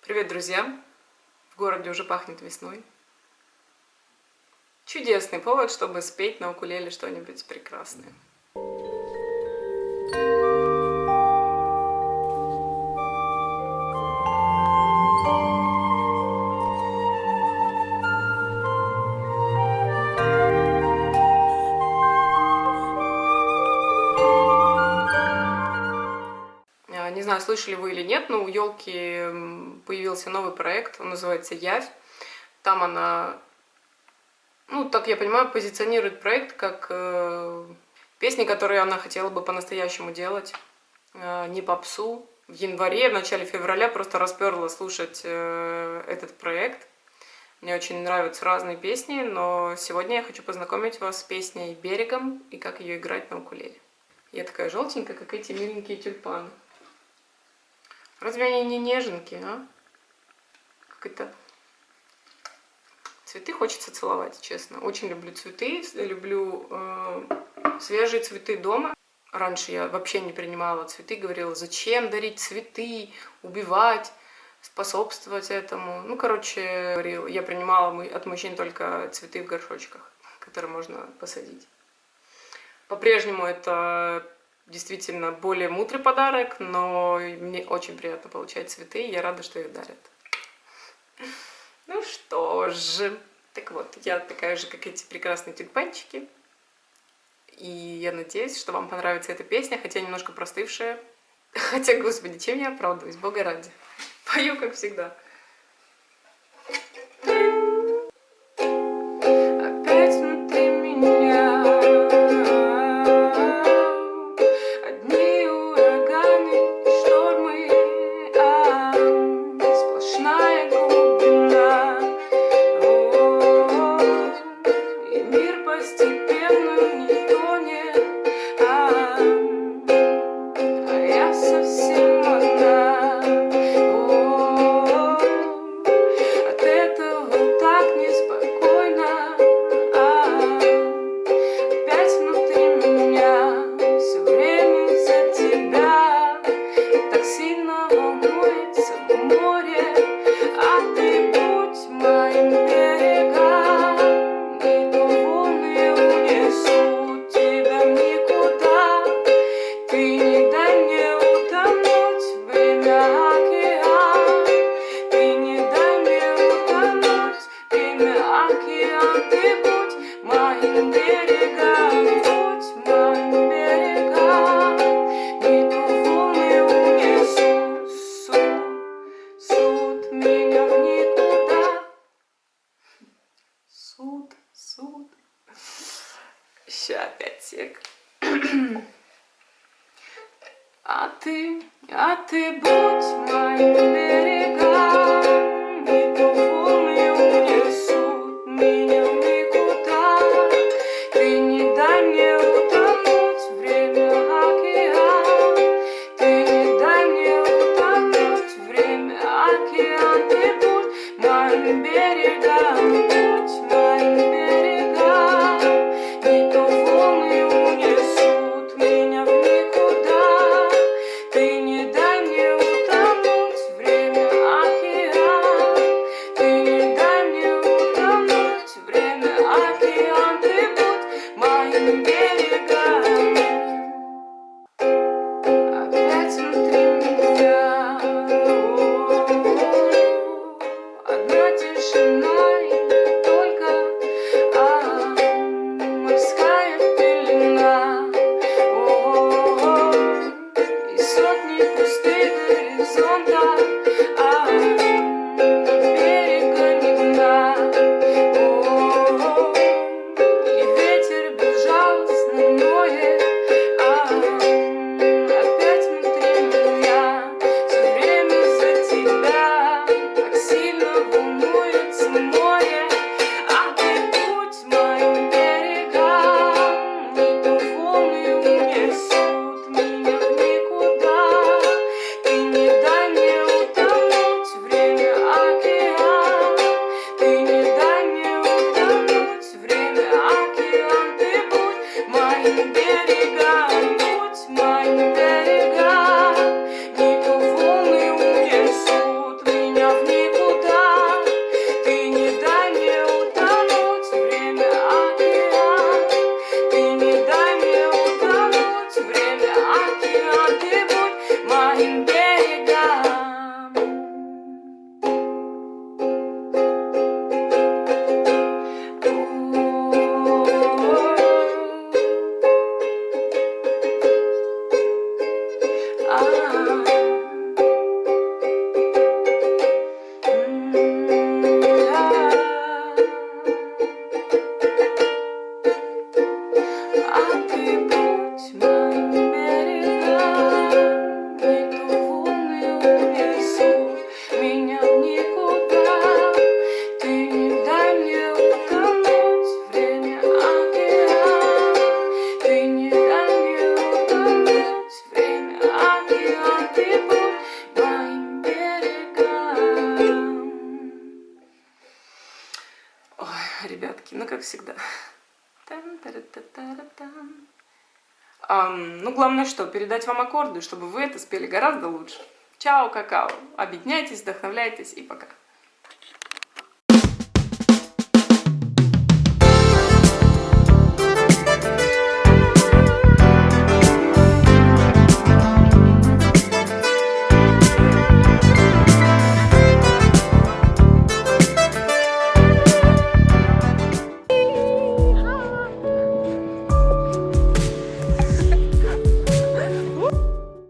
Привет, друзья! В городе уже пахнет весной. Чудесный повод, чтобы спеть на укулеле что-нибудь прекрасное. Не знаю, слышали вы или нет, но у елки появился новый проект, он называется ЯАВЬ. Там она, так я понимаю, позиционирует проект как песни, которые она хотела бы по-настоящему делать, не попсу. В январе, в начале февраля просто расперла слушать этот проект. Мне очень нравятся разные песни, но сегодня я хочу познакомить вас с песней «Берегом» и как ее играть на укулеле. Я такая желтенькая, как эти миленькие тюльпаны. Разве они не неженки, а? Как это? Цветы хочется целовать, честно. Очень люблю цветы, люблю свежие цветы дома. Раньше я вообще не принимала цветы, говорила, зачем дарить цветы, убивать, способствовать этому. Я принимала от мужчин только цветы в горшочках, которые можно посадить. По-прежнему это действительно более мудрый подарок, но мне очень приятно получать цветы, и я рада, что их дарят. Ну что же, так вот, я такая же, как эти прекрасные тюльпанчики. И я надеюсь, что вам понравится эта песня, хотя немножко простывшая. Хотя, господи, чем я оправдываюсь, Бога ради. Пою, как всегда. Опять внутри меня одни ураганы, штормы, сплошная глубина, и мир постепенно не тонет, я совсем одна. От этого так неспокойно, опять внутри меня все время за тебя, так сильно волнуется море, а ты будь моим берегом, и то волны унесут тебя никуда, ты не дай мне утонуть, время океан, ты не дай мне утонуть, время океан, ты будь моим берегом, будь моим берегом, и то волны унесут, суд меня в никуда, суд. Ща опять сек. А ты будь моим берегом, и то волны унесут меня в никуда, ты не дай мне утонуть, время океан, ты не дай мне утонуть, время океан, ты будь моим берегом, будь моим берегом, и то волны унесут меня в никуда, ты не дай мне утонуть, время океан, ты не дай мне утонуть, время океан, ты будь моим берегом. Опять внутри меня одна тишина, и только ребятки, ну как всегда. Ну, главное что, передать вам аккорды, чтобы вы это спели гораздо лучше. Чао, какао. Объединяйтесь, вдохновляйтесь и пока.